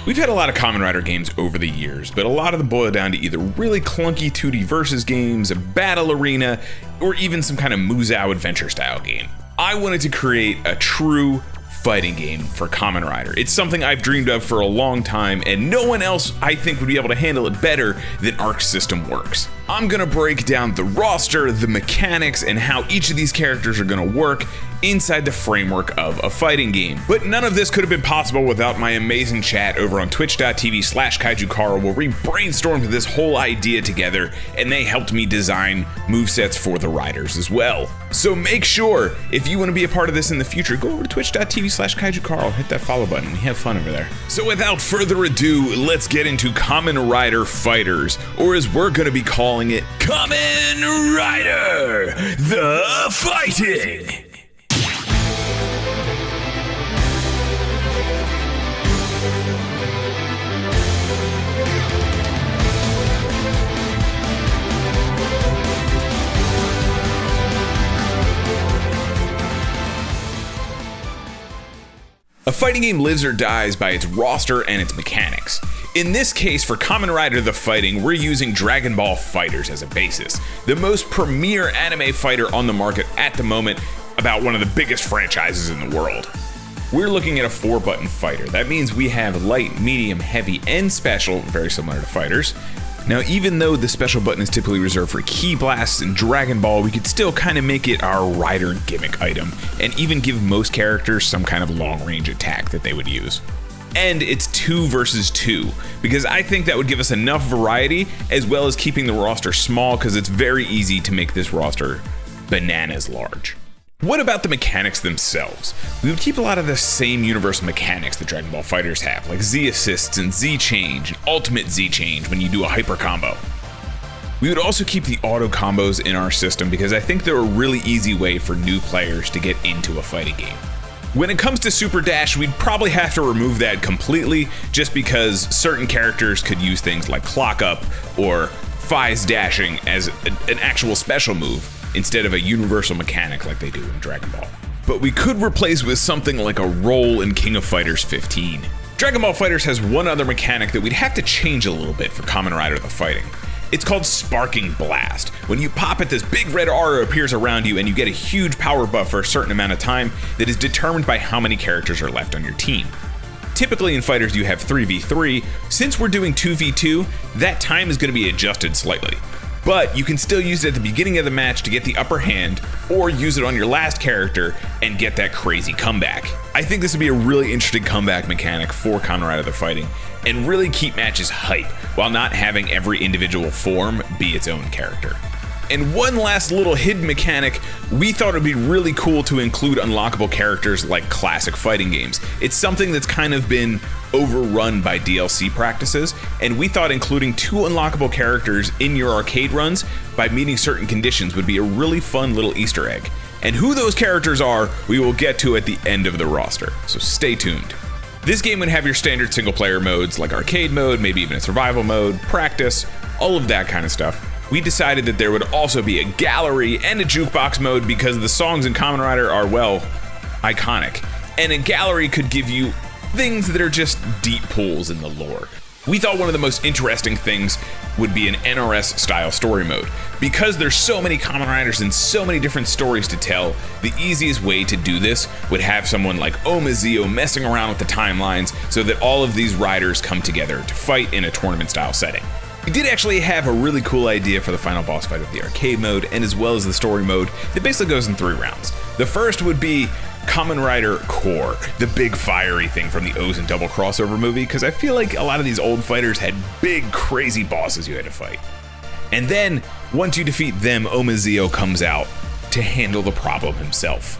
We've had a lot of Kamen Rider games over the years, but a lot of them boil down to either really clunky 2D versus games, a battle arena, or even some kind of Musou adventure style game. I wanted to create a true fighting game for Kamen Rider. It's something I've dreamed of for a long time, and no one else I think would be able to handle it better than Arc's system works. I'm gonna break down the roster, the mechanics, and how each of these characters are gonna work inside the framework of a fighting game. But none of this could have been possible without my amazing chat over on twitch.tv/KaijuCarl, where we brainstormed this whole idea together, and they helped me design movesets for the riders as well. So make sure, if you want to be a part of this in the future, go over to twitch.tv/KaijuCarl, hit that follow button, we have fun over there. So without further ado, let's get into Kamen Rider FighterZ, or as we're gonna be calling it, Kamen Rider the Fighting! A fighting game lives or dies by its roster and its mechanics. In this case, for Kamen Rider the Fighting, we're using Dragon Ball FighterZ as a basis, the most premier anime fighter on the market at the moment, about one of the biggest franchises in the world. We're looking at a 4-button fighter. That means we have light, medium, heavy, and special, very similar to fighters. Now, even though the special button is typically reserved for Ki Blasts and Dragon Ball, we could still kind of make it our rider gimmick item, and even give most characters some kind of long-range attack that they would use. And it's 2 versus 2, because I think that would give us enough variety, as well as keeping the roster small, because it's very easy to make this roster bananas large. What about the mechanics themselves? We would keep a lot of the same universal mechanics that Dragon Ball FighterZ have, like Z assists and Z change, and ultimate Z change when you do a hyper combo. We would also keep the auto combos in our system because I think they're a really easy way for new players to get into a fighting game. When it comes to Super Dash, we'd probably have to remove that completely, just because certain characters could use things like Clock Up or Fi's dashing as an actual special move, instead of a universal mechanic like they do in Dragon Ball. But we could replace with something like a roll in King of Fighters 15. Dragon Ball FighterZ has one other mechanic that we'd have to change a little bit for Kamen Rider the Fighting. It's called Sparking Blast. When you pop it, this big red aura appears around you and you get a huge power buff for a certain amount of time that is determined by how many characters are left on your team. Typically in fighters you have 3v3. Since we're doing 2v2, that time is going to be adjusted slightly. But you can still use it at the beginning of the match to get the upper hand, or use it on your last character and get that crazy comeback. I think this would be a really interesting comeback mechanic for Kamen Rider the Fighting, and really keep matches hype, while not having every individual form be its own character. And one last little hidden mechanic, we thought it would be really cool to include unlockable characters like classic fighting games. It's something that's kind of been overrun by DLC practices, and we thought including 2 unlockable characters in your arcade runs by meeting certain conditions would be a really fun little Easter egg. And who those characters are, we will get to at the end of the roster, so stay tuned. This game would have your standard single player modes like arcade mode, maybe even a survival mode, practice, all of that kind of stuff. We decided that there would also be a gallery and a jukebox mode because the songs in Kamen Rider are, well, iconic. And a gallery could give you things that are just deep pools in the lore. We thought one of the most interesting things would be an NRS style story mode. Because there's so many Kamen Riders and so many different stories to tell, the easiest way to do this would have someone like Omazeo messing around with the timelines so that all of these riders come together to fight in a tournament style setting. We did actually have a really cool idea for the final boss fight of the arcade mode, and as well as the story mode that basically goes in 3 rounds. The first would be Kamen Rider Core, the big fiery thing from the Ozen Double crossover movie, because I feel like a lot of these old fighters had big crazy bosses you had to fight. And then, once you defeat them, Omazeo comes out to handle the problem himself,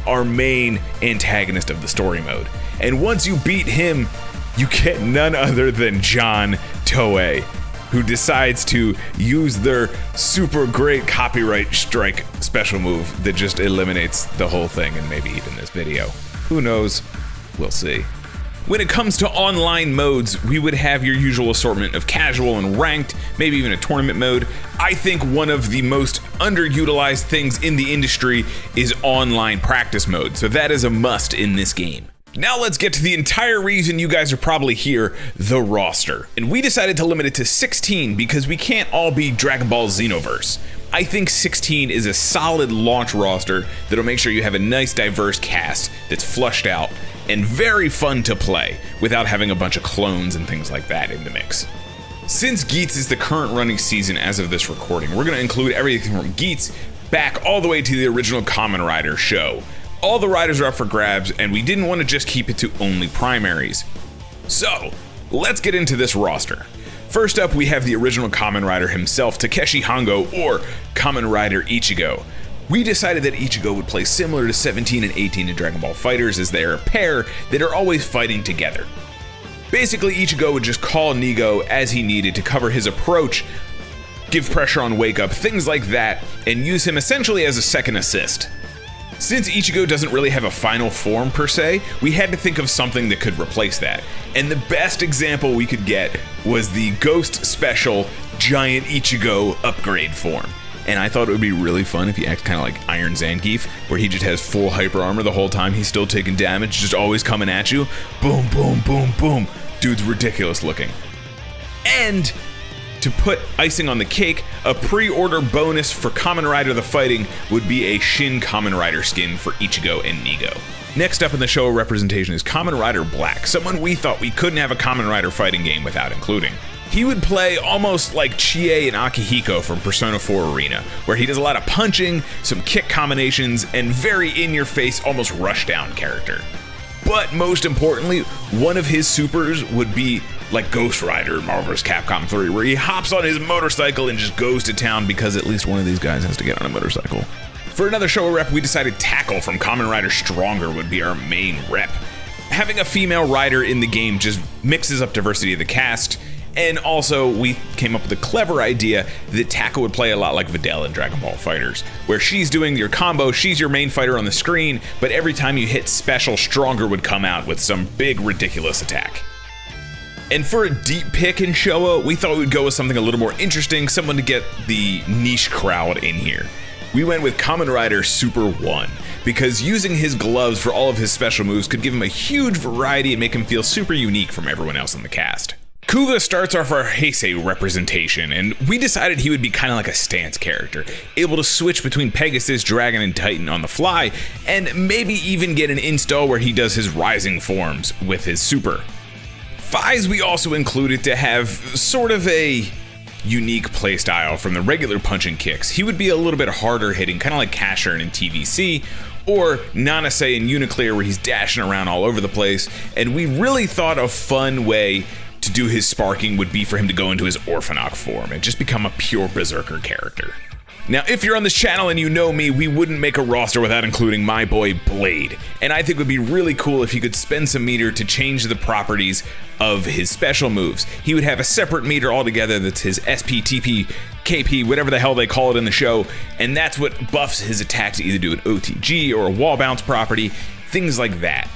our main antagonist of the story mode. And once you beat him, you get none other than John Toei, who decides to use their super great copyright strike special move that just eliminates the whole thing, and maybe even this video. Who knows? We'll see. When it comes to online modes, we would have your usual assortment of casual and ranked, maybe even a tournament mode. I think one of the most underutilized things in the industry is online practice mode, so that is a must in this game. Now let's get to the entire reason you guys are probably here, the roster. And we decided to limit it to 16 because we can't all be Dragon Ball Xenoverse. I think 16 is a solid launch roster that'll make sure you have a nice diverse cast that's flushed out and very fun to play without having a bunch of clones and things like that in the mix. Since Geats is the current running season as of this recording, we're going to include everything from Geats back all the way to the original Kamen Rider show. All the riders are up for grabs, and we didn't want to just keep it to only primaries. So, let's get into this roster. First up, we have the original Kamen Rider himself, Takeshi Hongo, or Kamen Rider Ichigo. We decided that Ichigo would play similar to 17 and 18 in Dragon Ball FighterZ, as they're a pair that are always fighting together. Basically, Ichigo would just call Nigo as he needed to cover his approach, give pressure on Wake Up, things like that, and use him essentially as a second assist. Since Ichigo doesn't really have a final form per se, we had to think of something that could replace that. And the best example we could get was the Ghost Special Giant Ichigo upgrade form. And I thought it would be really fun if he acts kind of like Iron Zangief, where he just has full hyper armor the whole time he's still taking damage, just always coming at you. Boom, boom, boom, boom. Dude's ridiculous looking. And to put icing on the cake, a pre-order bonus for Kamen Rider the Fighting would be a Shin Kamen Rider skin for Ichigo and Nigo. Next up in the show representation is Kamen Rider Black, someone we thought we couldn't have a Kamen Rider fighting game without including. He would play almost like Chie and Akihiko from Persona 4 Arena, where he does a lot of punching, some kick combinations, and very in-your-face, almost rush-down character. But most importantly, one of his supers would be like Ghost Rider in Marvel vs. Capcom 3, where he hops on his motorcycle and just goes to town because at least one of these guys has to get on a motorcycle. For another show rep, we decided Tackle from Kamen Rider Stronger would be our main rep. Having a female rider in the game just mixes up diversity of the cast, and also we came up with a clever idea that Tackle would play a lot like Videl in Dragon Ball FighterZ, where she's doing your combo, she's your main fighter on the screen, but every time you hit special, Stronger would come out with some big ridiculous attack. And for a deep pick in Showa, we thought we'd go with something a little more interesting, someone to get the niche crowd in here. We went with Kamen Rider Super 1, because using his gloves for all of his special moves could give him a huge variety and make him feel super unique from everyone else in the cast. Kuga starts off our Heisei representation, and we decided he would be kind of like a stance character, able to switch between Pegasus, Dragon, and Titan on the fly, and maybe even get an install where he does his rising forms with his super. Faiz we also included to have sort of a unique playstyle from the regular punch and kicks. He would be a little bit harder hitting, kind of like Casshern in TVC, or Nanase in Uniclear, where he's dashing around all over the place, and we really thought a fun way to do his sparking would be for him to go into his Orphanok form and just become a pure Berserker character. Now, if you're on this channel and you know me, we wouldn't make a roster without including my boy Blade, and I think it would be really cool if he could spend some meter to change the properties of his special moves. He would have a separate meter altogether that's his SP, TP, KP, whatever the hell they call it in the show, and that's what buffs his attack to either do an OTG or a wall bounce property, things like that.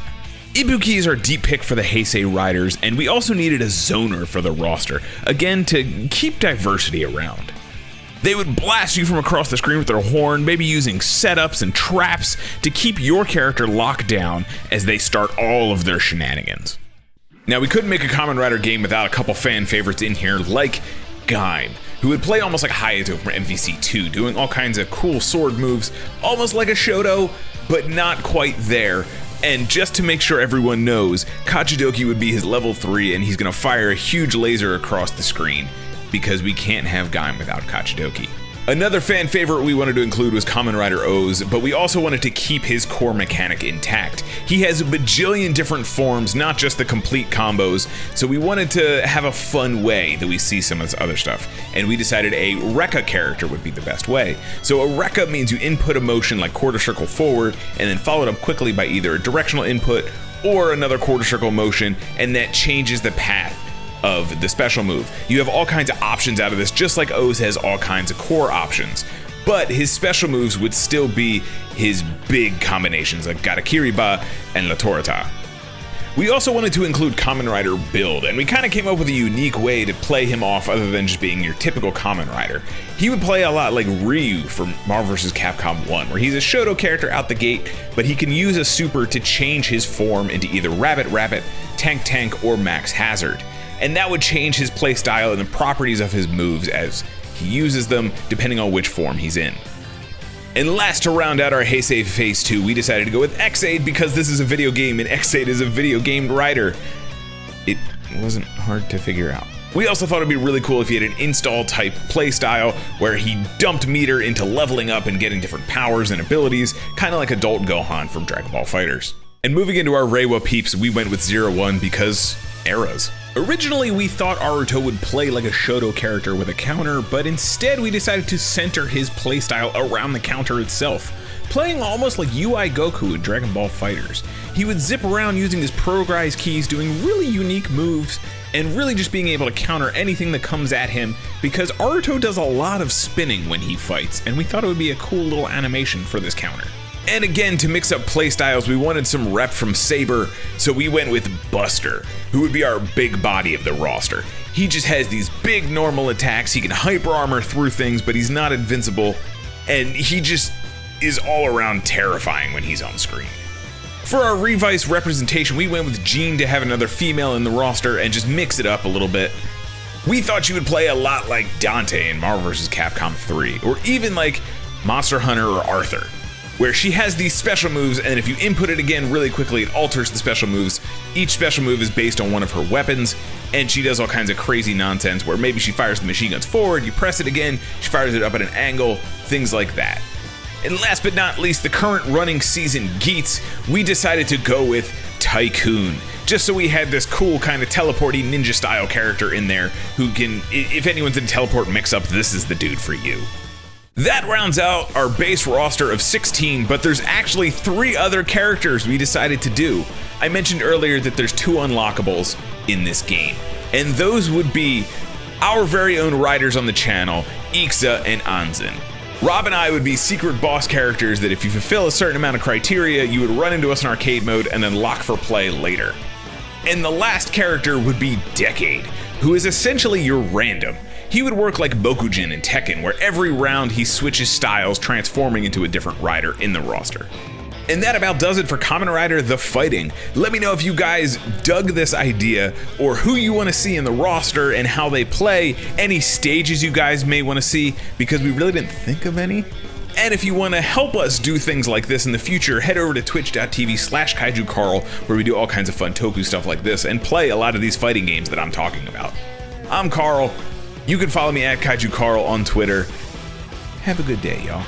Ibuki is our deep pick for the Heisei riders, and we also needed a zoner for the roster, again to keep diversity around. They would blast you from across the screen with their horn, maybe using setups and traps to keep your character locked down as they start all of their shenanigans. Now, we couldn't make a Kamen Rider game without a couple fan favorites in here, like Gaim, who would play almost like Hayato from MVC2, doing all kinds of cool sword moves, almost like a Shoto, but not quite there. And just to make sure everyone knows, Kachidoki would be his level 3, and he's gonna fire a huge laser across the screen, because we can't have Gaim without Kachidoki. Another fan favorite we wanted to include was Kamen Rider Oz, but we also wanted to keep his core mechanic intact. He has a bajillion different forms, not just the complete combos, so we wanted to have a fun way that we see some of this other stuff, and we decided a Rekka character would be the best way. So a Rekka means you input a motion like quarter circle forward, and then followed up quickly by either a directional input or another quarter circle motion, and that changes the path of the special move. You have all kinds of options out of this, just like Oz has all kinds of core options. But his special moves would still be his big combinations like Garakiriba and La Torita. We also wanted to include Kamen Rider build, and we kind of came up with a unique way to play him off other than just being your typical Kamen Rider. He would play a lot like Ryu from Marvel vs. Capcom 1, where he's a Shoto character out the gate, but he can use a super to change his form into either Rabbit Rabbit, Tank Tank, or Max Hazard. And that would change his playstyle and the properties of his moves as he uses them depending on which form he's in. And last, to round out our Heisei Phase 2, we decided to go with Ex-Aid because this is a video game and Ex-Aid is a video game rider. It wasn't hard to figure out. We also thought it'd be really cool if he had an install type playstyle where he dumped meter into leveling up and getting different powers and abilities, kind of like adult Gohan from Dragon Ball FighterZ. And moving into our Reiwa peeps, we went with 01 because eras. Originally, we thought Aruto would play like a Shoto character with a counter, but instead we decided to center his playstyle around the counter itself, playing almost like UI Goku in Dragon Ball FighterZ. He would zip around using his Progrise keys, doing really unique moves, and really just being able to counter anything that comes at him, because Aruto does a lot of spinning when he fights, and we thought it would be a cool little animation for this counter. And again, to mix up playstyles, we wanted some rep from Saber, so we went with Buster, who would be our big body of the roster. He just has these big normal attacks, he can hyper armor through things, but he's not invincible, and he just is all around terrifying when he's on screen. For our Revice representation, we went with Jean to have another female in the roster and just mix it up a little bit. We thought she would play a lot like Dante in Marvel vs. Capcom 3, or even like Monster Hunter or Arthur, where she has these special moves, and if you input it again really quickly, it alters the special moves. Each special move is based on one of her weapons, and she does all kinds of crazy nonsense where maybe she fires the machine guns forward, you press it again, she fires it up at an angle, things like that. And last but not least, the current running season Geats, we decided to go with Tycoon, just so we had this cool kind of teleporty ninja style character in there who can, if anyone's in teleport mix-up, this is the dude for you. That rounds out our base roster of 16, but there's actually 3 other characters we decided to do. I mentioned earlier that there's 2 unlockables in this game, and those would be our very own riders on the channel, Ixa and Anzen. Rob and I would be secret boss characters that if you fulfill a certain amount of criteria, you would run into us in arcade mode and then lock for play later. And the last character would be Decade, who is essentially your random. He would work like Bokujin in Tekken, where every round he switches styles, transforming into a different rider in the roster. And that about does it for Kamen Rider The Fighting. Let me know if you guys dug this idea, or who you want to see in the roster and how they play, any stages you guys may want to see, because we really didn't think of any. And if you want to help us do things like this in the future, head over to twitch.tv/KaijuCarl, where we do all kinds of fun Toku stuff like this and play a lot of these fighting games that I'm talking about. I'm Carl. You can follow me at Kaiju Carl on Twitter. Have a good day, y'all.